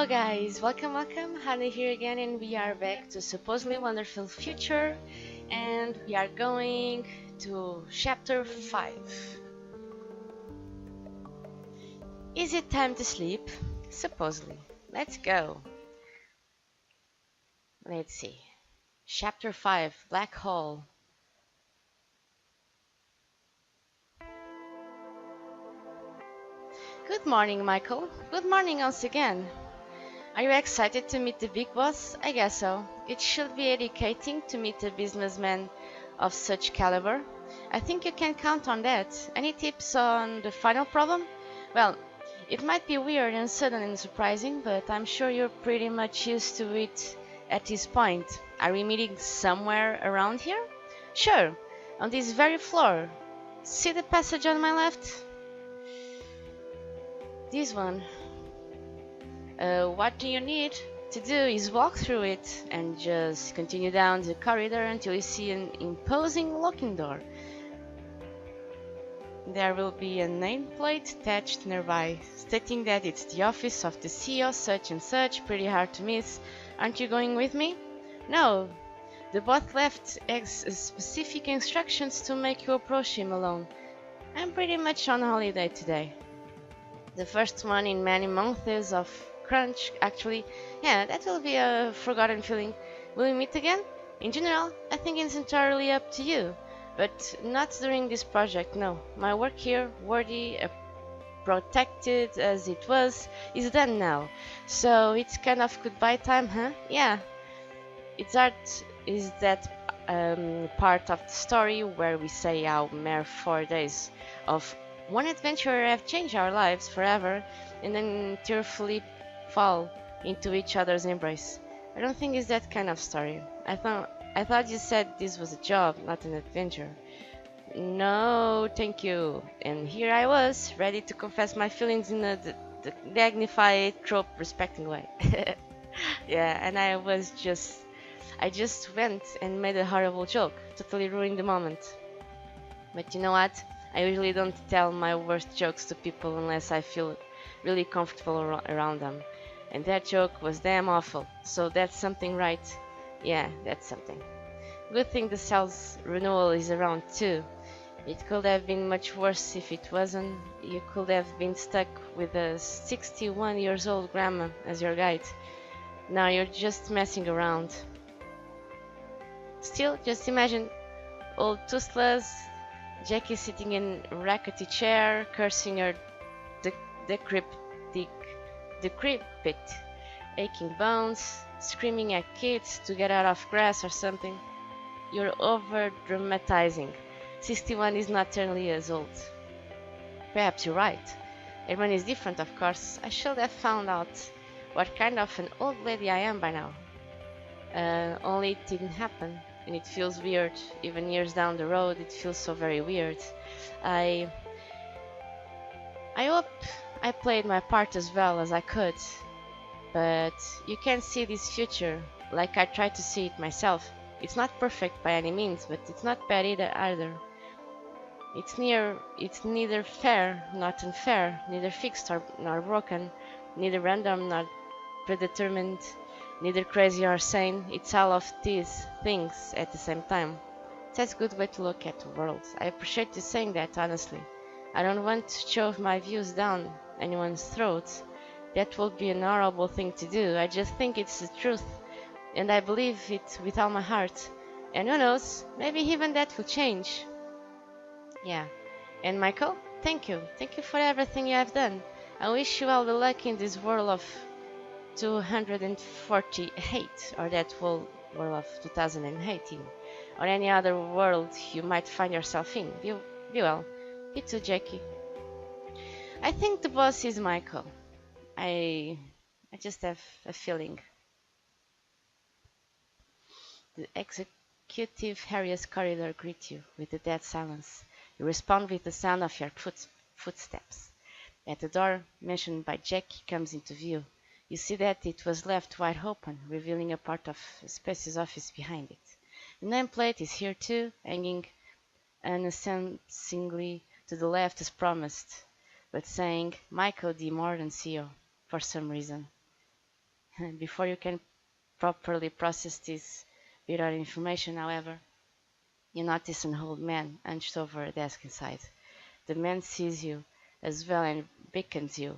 Hello guys, welcome, Hannah here again, and we are back to supposedly wonderful future, and we are going to chapter 5. Is it time to sleep? Supposedly. Let's go. Let's see. Chapter 5, Black Hole. Good morning, Michael. Good morning once again. Are you excited to meet the big boss? I guess so. It should be educating to meet a businessman of such caliber. I think you can count on that. Any tips on the final problem? Well, it might be weird and sudden and surprising, but I'm sure you're pretty much used to it at this point. Are we meeting somewhere around here? Sure, on this very floor. See the passage on my left? This one. What do you need to do is walk through it and just continue down the corridor until you see an imposing looking door. There will be a nameplate attached nearby, stating that it's the office of the CEO such and such, pretty hard to miss. Aren't you going with me? No, the boss left specific instructions to make you approach him alone. I'm pretty much on holiday today. The first one in many months of crunch, actually. Yeah, that will be a forgotten feeling. Will we meet again? In general, I think it's entirely up to you. But not during this project, no. My work here, worthy, protected as it was, is done now. So it's kind of goodbye time, huh? Yeah. It's art is that part of the story where we say how mere 4 days of one adventure have changed our lives forever and then tearfully fall into each other's embrace. I don't think it's that kind of story. I thought you said this was a job, not an adventure. No, thank you. And here I was, ready to confess my feelings in a dignified, trope respecting way. Yeah, and I just went and made a horrible joke, totally ruined the moment. But you know what? I usually don't tell my worst jokes to people unless I feel really comfortable around them. And that joke was damn awful, so that's something, right? Yeah, that's something. Good thing the sales renewal is around too. It could have been much worse if it wasn't. You could have been stuck with a 61 years old grandma as your guide. Now you're just messing around. Still, just imagine old toothless Jackie sitting in a rickety chair, cursing her decrepit, decrepit, aching bones, screaming at kids to get out of grass or something. You're over-dramatizing. 61 is not nearly as old. Perhaps you're right. Everyone is different, of course. I should have found out what kind of an old lady I am by now. Only it didn't happen, and it feels weird. Even years down the road, it feels so very weird. I hope I played my part as well as I could, but you can't see this future like I tried to see it myself. It's not perfect by any means, but it's not bad either. It's neither fair nor unfair, neither fixed nor broken, neither random nor predetermined, neither crazy or sane. It's all of these things at the same time. That's a good way to look at the world. I appreciate you saying that, honestly. I don't want to shove my views down anyone's throats. That would be an horrible thing to do. I just think it's the truth, and I believe it with all my heart. And who knows, maybe even that will change. Yeah. And Michael, thank you. Thank you for everything you have done. I wish you all the luck in this world of 248, or that world of 2018, or any other world you might find yourself in. Be well. You too, Jackie. I think the boss is Michael. I just have a feeling. The executive Harriet's corridor greets you with a dead silence. You respond with the sound of your footsteps. At the door mentioned by Jackie comes into view. You see that it was left wide open, revealing a part of Space's office behind it. The nameplate is here too, hanging unassumingly to the left as promised, but saying Michael D. Morgan, CEO, for some reason. Before you can properly process this bit of information, however, you notice an old man hunched over a desk inside. The man sees you as well and beckons you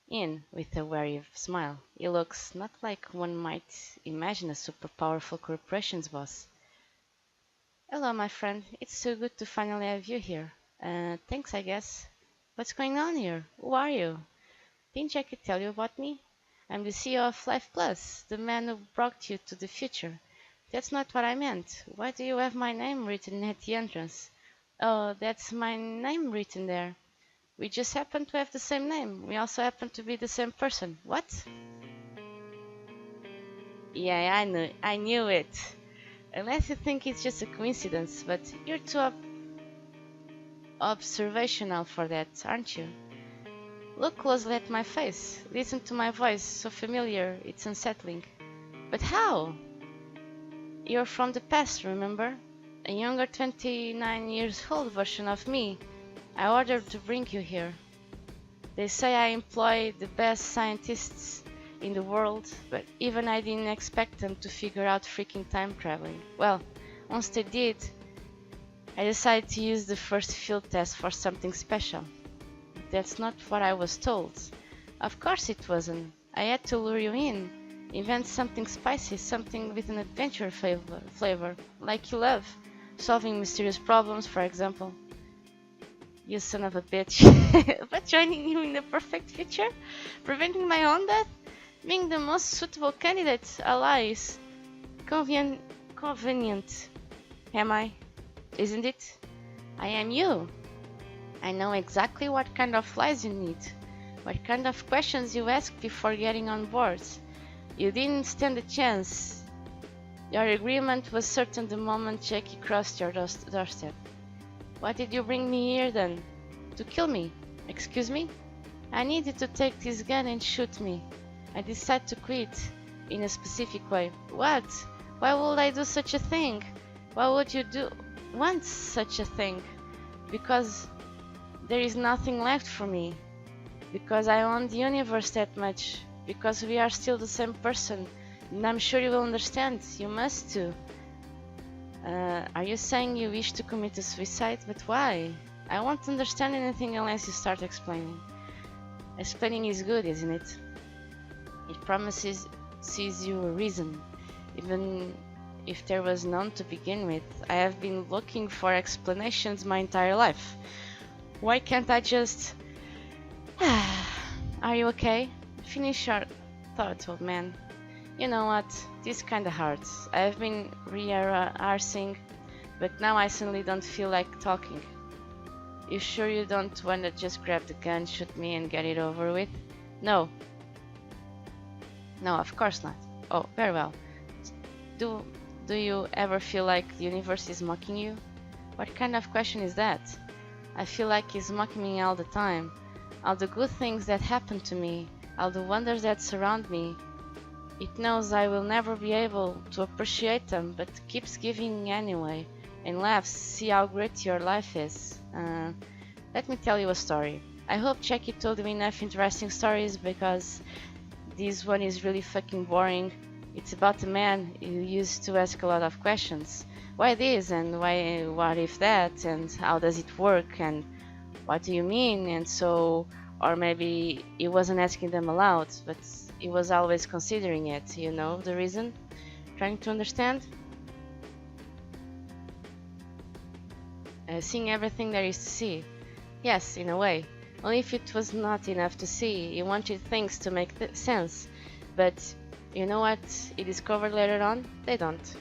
in with a wary smile. He looks not like one might imagine a super powerful corporation's boss. Hello, my friend. It's so good to finally have you here. Thanks, I guess. What's going on here? Who are you? Didn't Jackie tell you about me? I'm the CEO of Life Plus, the man who brought you to the future. That's not what I meant. Why do you have my name written at the entrance? Oh, that's my name written there. We just happen to have the same name. We also happen to be the same person. What? Yeah, I knew it. Unless you think it's just a coincidence, but you're too observational for that, aren't you? Look closely at my face. Listen to my voice, so familiar, it's unsettling. But how? You're from the past, remember? A younger 29 years old version of me. I ordered to bring you here. They say I employ the best scientists in the world, but even I didn't expect them to figure out freaking time traveling. Well, once they did, I decided to use the first field test for something special. That's not what I was told. Of course it wasn't. I had to lure you in, invent something spicy, something with an adventure flavor, like you love. Solving mysterious problems, for example. You son of a bitch. But joining you in the perfect future? Preventing my own death? Being the most suitable candidate? Allies? Convenient. Am I? Isn't it? I am you. I know exactly what kind of lies you need, what kind of questions you ask before getting on board. You didn't stand a chance. Your agreement was certain the moment Jackie crossed your doorstep. Why did you bring me here then? To kill me? Excuse me? I needed to take this gun and shoot me. I decided to quit in a specific way. What? Why would I do such a thing? Why would you want such a thing? Because there is nothing left for me. Because I own the universe that much. Because we are still the same person. And I'm sure you will understand. You must too. Are you saying you wish to commit a suicide? But why? I won't understand anything unless you start explaining. Explaining is good, isn't it? It promises you a reason. Even if there was none to begin with. I have been looking for explanations my entire life. Why can't I just... Are you okay? Finish your thought, old man. You know what? This kinda hurts. I've been rehearsing, but now I suddenly don't feel like talking. You sure you don't wanna just grab the gun, shoot me and get it over with? No. No, of course not. Oh, very well. Do you ever feel like the universe is mocking you? What kind of question is that? I feel like it's mocking me all the time. All the good things that happen to me, all the wonders that surround me. It knows I will never be able to appreciate them, but keeps giving anyway, and laughs, see how great your life is. Let me tell you a story. I hope Jackie told you enough interesting stories, because this one is really fucking boring. It's about a man who used to ask a lot of questions. Why this, and why, what if that, and how does it work, and what do you mean, and so, or maybe he wasn't asking them aloud, but he was always considering it, you know, the reason? Trying to understand? Seeing everything there is to see. Yes, in a way. Only if it was not enough to see, he wanted things to make sense. But you know what he discovered later on? They don't.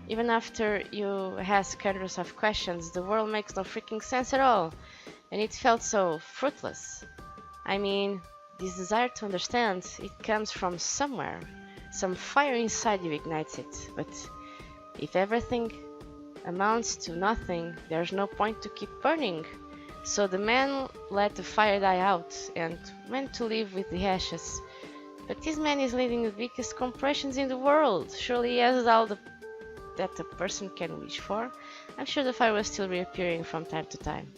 Even after you ask hundreds of questions, the world makes no freaking sense at all. And it felt so fruitless. I mean, this desire to understand, it comes from somewhere. Some fire inside you ignites it. But if everything amounts to nothing, there's no point to keep burning. So the man let the fire die out and went to live with the ashes. But this man is leading the biggest corporations in the world. Surely he has all that a person can wish for. I'm sure the fire was still reappearing from time to time.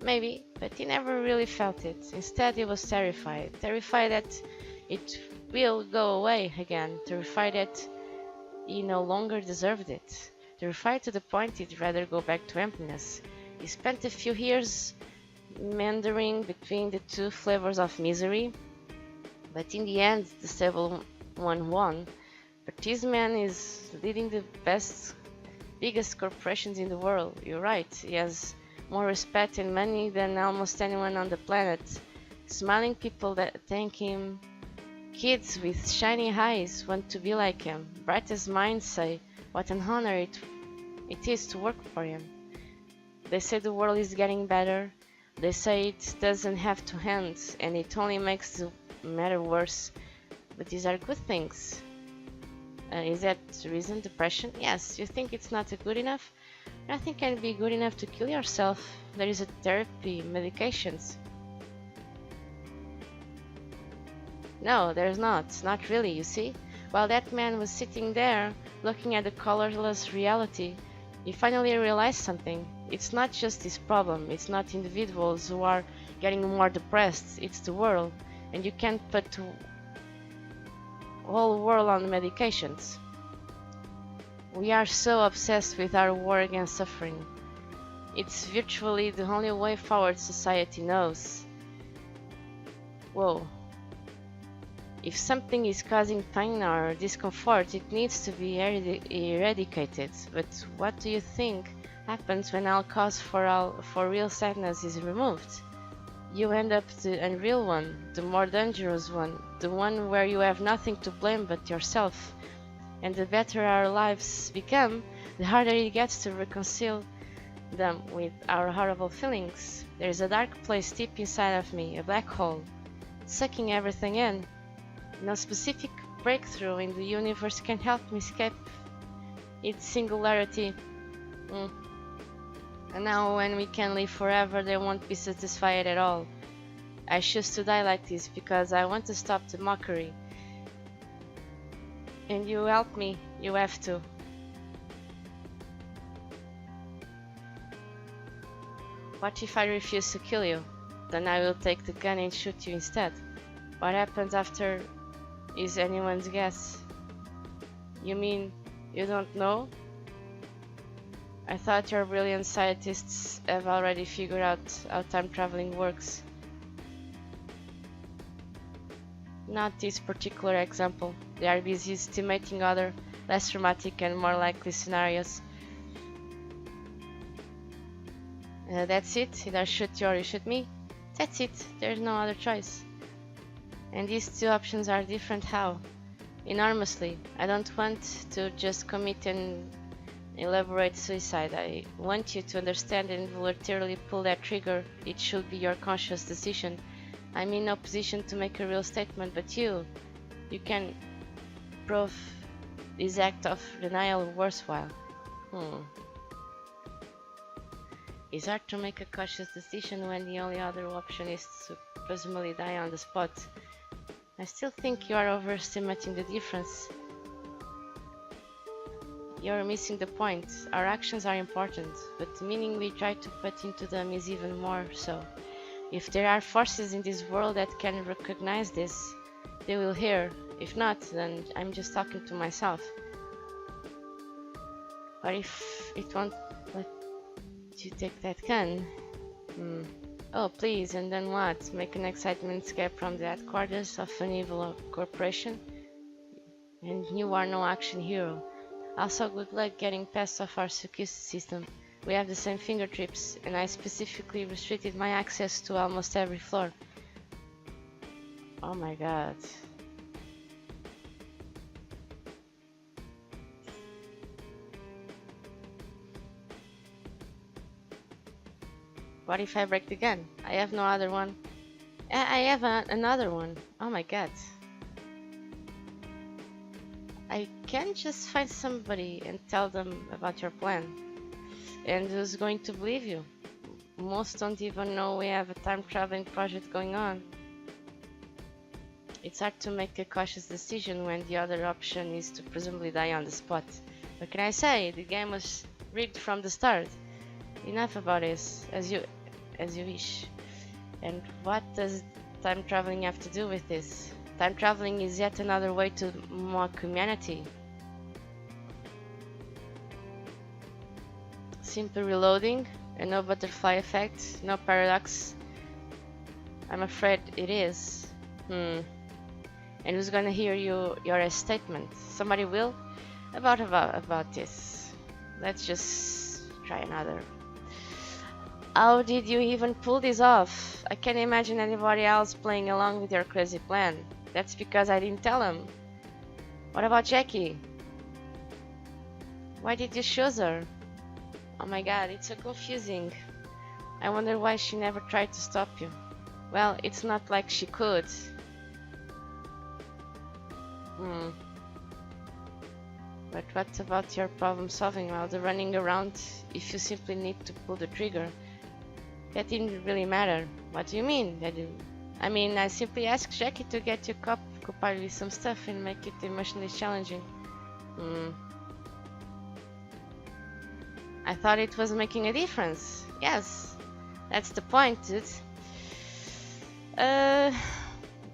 Maybe, but he never really felt it. Instead, he was terrified. Terrified that it will go away again. Terrified that he no longer deserved it. Terrified to the point he'd rather go back to emptiness. He spent a few years meandering between the two flavors of misery, but in the end, the stable one won. But this man is leading the biggest corporations in the world. You're right, he has more respect and money than almost anyone on the planet. Smiling people that thank him. Kids with shiny eyes want to be like him. Brightest minds say what an honor it is to work for him. They say the world is getting better. They say it doesn't have to end and it only makes the matter worse. But these are good things. Is that the reason? Depression? Yes. You think it's not good enough? Nothing can be good enough to kill yourself. There is a therapy, medications. No, there's not. Not really, you see? While that man was sitting there, looking at the colorless reality, he finally realized something. It's not just his problem. It's not individuals who are getting more depressed. It's the world. And you can't put the whole world on medications. We are so obsessed with our war against suffering. It's virtually the only way forward society knows. Whoa. If something is causing pain or discomfort, it needs to be eradicated. But what do you think happens when all cause for real sadness is removed? You end up the unreal one, the more dangerous one, the one where you have nothing to blame but yourself. And the better our lives become, the harder it gets to reconcile them with our horrible feelings. There is a dark place deep inside of me, a black hole, sucking everything in. No specific breakthrough in the universe can help me escape its singularity. And now when we can live forever, they won't be satisfied at all. I choose to die like this because I want to stop the mockery. And you help me, you have to. What if I refuse to kill you? Then I will take the gun and shoot you instead. What happens after is anyone's guess. You mean you don't know? I thought your brilliant scientists have already figured out how time traveling works. Not this particular example. They are busy estimating other, less dramatic and more likely scenarios. That's it. Either shoot you or you shoot me. That's it. There's no other choice. And these two options are different how? Enormously. I don't want to just commit an elaborate suicide. I want you to understand and voluntarily pull that trigger. It should be your conscious decision. I'm in no position to make a real statement, but you can prove this act of denial worthwhile. It's hard to make a cautious decision when the only other option is to presumably die on the spot. I still think you are overestimating the difference. You're missing the point. Our actions are important, but the meaning we try to put into them is even more so. If there are forces in this world that can recognize this, they will hear. If not, then I'm just talking to myself. What if it won't let you take that gun? Oh, please, and then what? Make an excitement escape from the headquarters of an evil corporation? And you are no action hero. Also, good luck getting past off our security system. We have the same fingertips, and I specifically restricted my access to almost every floor. Oh my god. What if I break the gun? I have no other one. I have another one. Oh my god. I can't just find somebody and tell them about your plan. And who's going to believe you? Most don't even know we have a time traveling project going on. It's hard to make a cautious decision when the other option is to presumably die on the spot. What can I say? The game was rigged from the start. Enough about this. as you wish. And what does time traveling have to do with this? Time traveling is yet another way to mock humanity. Simple reloading and no butterfly effect, no paradox. I'm afraid it is. And who's gonna hear your statement? Somebody will? About this. Let's just try another. How did you even pull this off? I can't imagine anybody else playing along with your crazy plan. That's because I didn't tell him. What about Jackie? Why did you choose her? Oh my god, it's so confusing. I wonder why she never tried to stop you. Well, it's not like she could. But what about your problem solving while the running around if you simply need to pull the trigger? That didn't really matter. What do you mean? I mean, I simply asked Jackie to get you occupied with some stuff and make it emotionally challenging. I thought it was making a difference. Yes, that's the point, dude.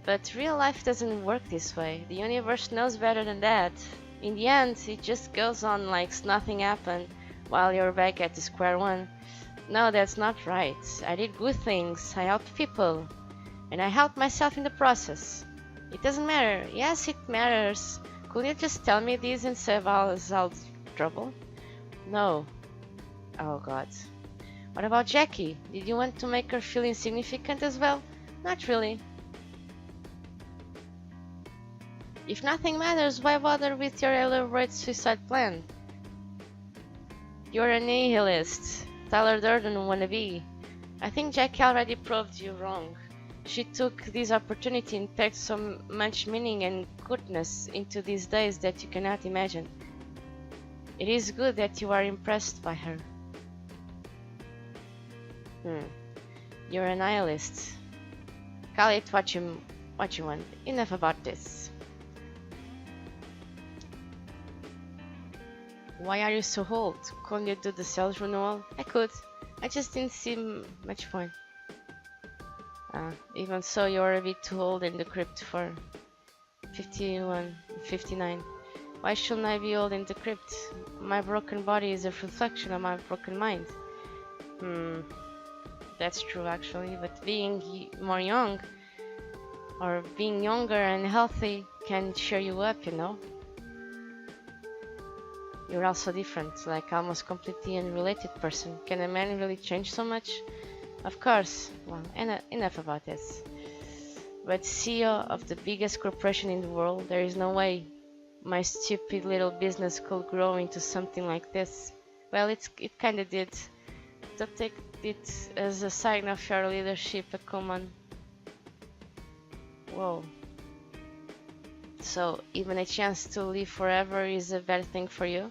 But real life doesn't work this way. The universe knows better than that. In the end, it just goes on like nothing happened while you're back at the square one. No, that's not right. I did good things. I helped people. And I helped myself in the process. It doesn't matter. Yes, it matters. Could you just tell me this and save us all trouble? No. Oh god. What about Jackie? Did you want to make her feel insignificant as well? Not really. If nothing matters, why bother with your elaborate suicide plan? You're a nihilist. Tyler Durden wannabe. I think Jackie already proved you wrong. She took this opportunity and packed so much meaning and goodness into these days that you cannot imagine. It is good that you are impressed by her. You're a nihilist. Call it what you want. Enough about this. Why are you so old? Couldn't you do the sales renewal? I could. I just didn't see much point. Even so, you're a bit too old in the crypt for 51, 59. Why shouldn't I be old in the crypt? My broken body is a reflection of my broken mind. That's true actually, but being more young or being younger and healthy can cheer you up, you know? You're also different, like almost completely unrelated person. Can a man really change so much? Of course. Well, enough about this. But CEO of the biggest corporation in the world, there is no way my stupid little business could grow into something like this. Well, it kinda did. Don't take it as a sign of your leadership, come on. Whoa. So, even a chance to live forever is a bad thing for you?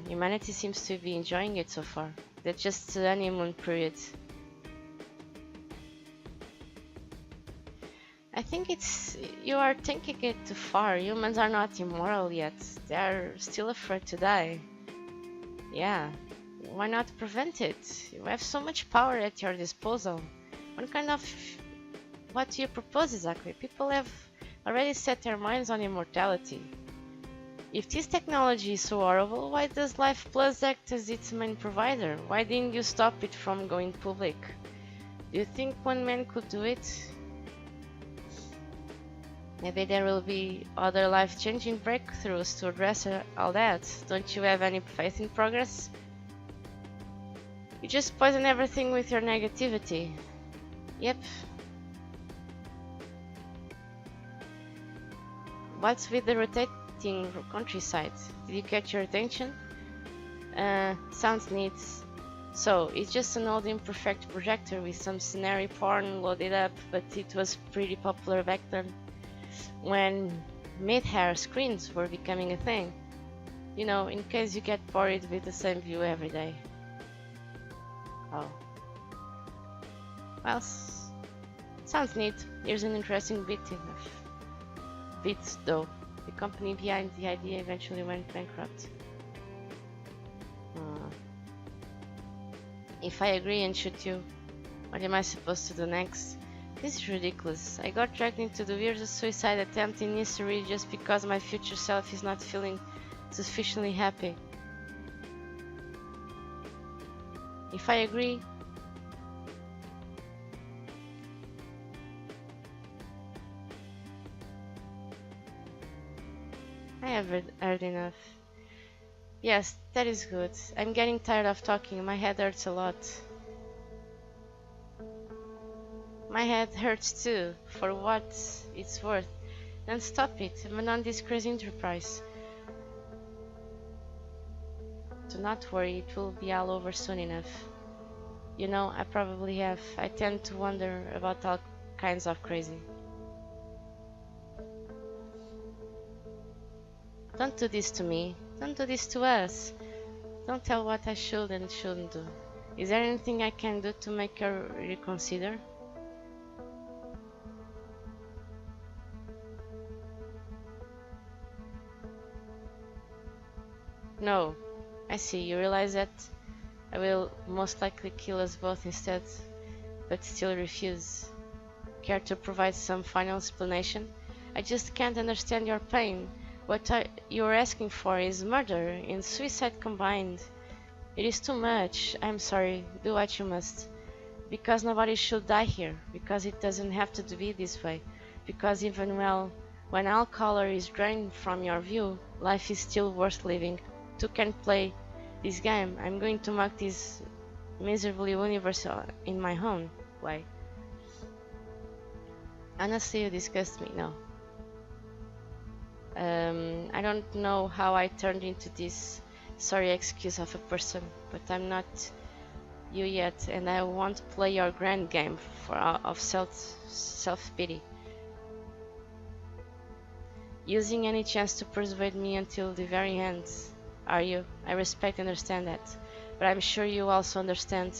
Humanity seems to be enjoying it so far. That's just the honeymoon period. I think you are taking it too far. Humans are not immoral yet. They are still afraid to die. Yeah, why not prevent it? You have so much power at your disposal. What do you propose exactly? People have already set their minds on immortality. If this technology is so horrible, why does Life Plus act as its main provider? Why didn't you stop it from going public? Do you think one man could do it? Maybe there will be other life-changing breakthroughs to address all that. Don't you have any faith in progress? You just poison everything with your negativity. Yep. What's with the rotating countryside? Did you catch your attention? Sounds neat. So, it's just an old imperfect projector with some scenery porn loaded up, but it was pretty popular back then, when mid-hair screens were becoming a thing. You know, in case you get bored with the same view every day. Oh. Well, sounds neat. Here's an interesting bit though. The company behind the idea eventually went bankrupt. If I agree and shoot you, what am I supposed to do next? This is ridiculous. I got dragged into the weirdest suicide attempt in history just because my future self is not feeling sufficiently happy. If I agree, I have heard enough. Yes, that is good. I'm getting tired of talking. My head hurts a lot. My head hurts too, for what it's worth. Then stop it. I'm on this crazy enterprise. Do not worry, it will be all over soon enough. You know, I probably have. I tend to wonder about all kinds of crazy. Don't do this to me. Don't do this to us. Don't tell what I should and shouldn't do. Is there anything I can do to make her reconsider? No. I see. You realize that I will most likely kill us both instead, but still refuse. Care to provide some final explanation? I just can't understand your pain. What you're asking for is murder and suicide combined. It is too much. I'm sorry. Do what you must. Because nobody should die here. Because it doesn't have to be this way. Because even when all color is drained from your view, life is still worth living. Two can play this game. I'm going to mark this miserable universe in my own way. Honestly, you disgust me. No. I don't know how I turned into this sorry excuse of a person, but I'm not you yet, and I won't play your grand game of self-pity. Using any chance to persuade me until the very end, are you? I respect and understand that, but I'm sure you also understand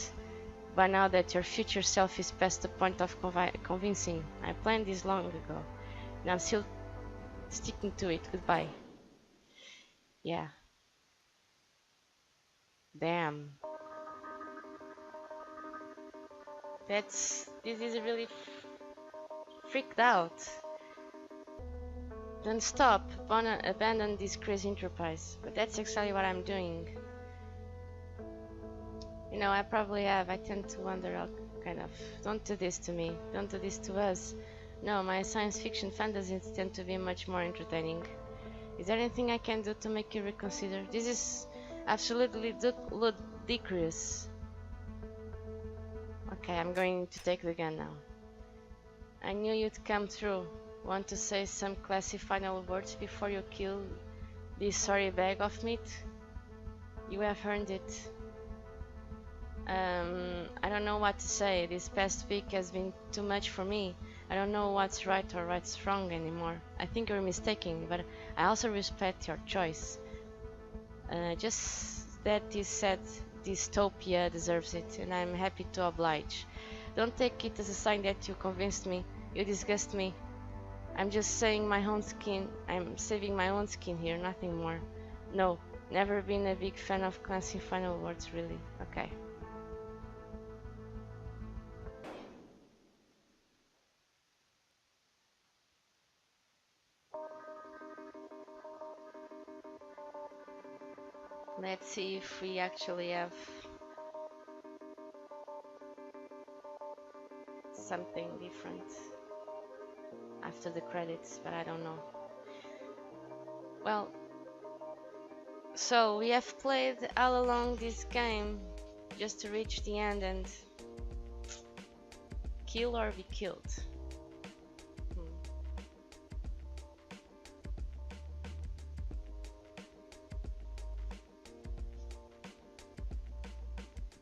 by now that your future self is past the point of convincing. I planned this long ago, and I'm still sticking to it. Goodbye. Yeah. Damn. This is really freaked out. Then stop. Abandon this crazy enterprise. But that's exactly what I'm doing. You know, I probably have. I tend to wonder all kind of. Don't do this to me. Don't do this to us. No, my science fiction fantasies tend to be much more entertaining. Is there anything I can do to make you reconsider? This is absolutely ludicrous. Okay, I'm going to take the gun now. I knew you'd come through. Want to say some classy final words before you kill this sorry bag of meat? You have earned it. I don't know what to say. This past week has been too much for me. I don't know what's right or what's wrong anymore. I think you're mistaken, but I also respect your choice. Just that you said dystopia deserves it, and I'm happy to oblige. Don't take it as a sign that you convinced me. You disgust me. I'm just saving my own skin here, nothing more. No, never been a big fan of classy final words, really. Okay. Let's see if we actually have something different after the credits, but I don't know. Well, so we have played all along this game just to reach the end and kill or be killed.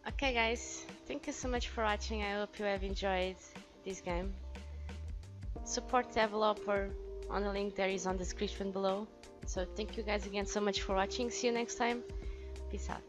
Okay guys, thank you so much for watching. I hope you have enjoyed this game. Support the developer on the link there is on the description below. So thank you guys again so much for watching. See you next time. Peace out.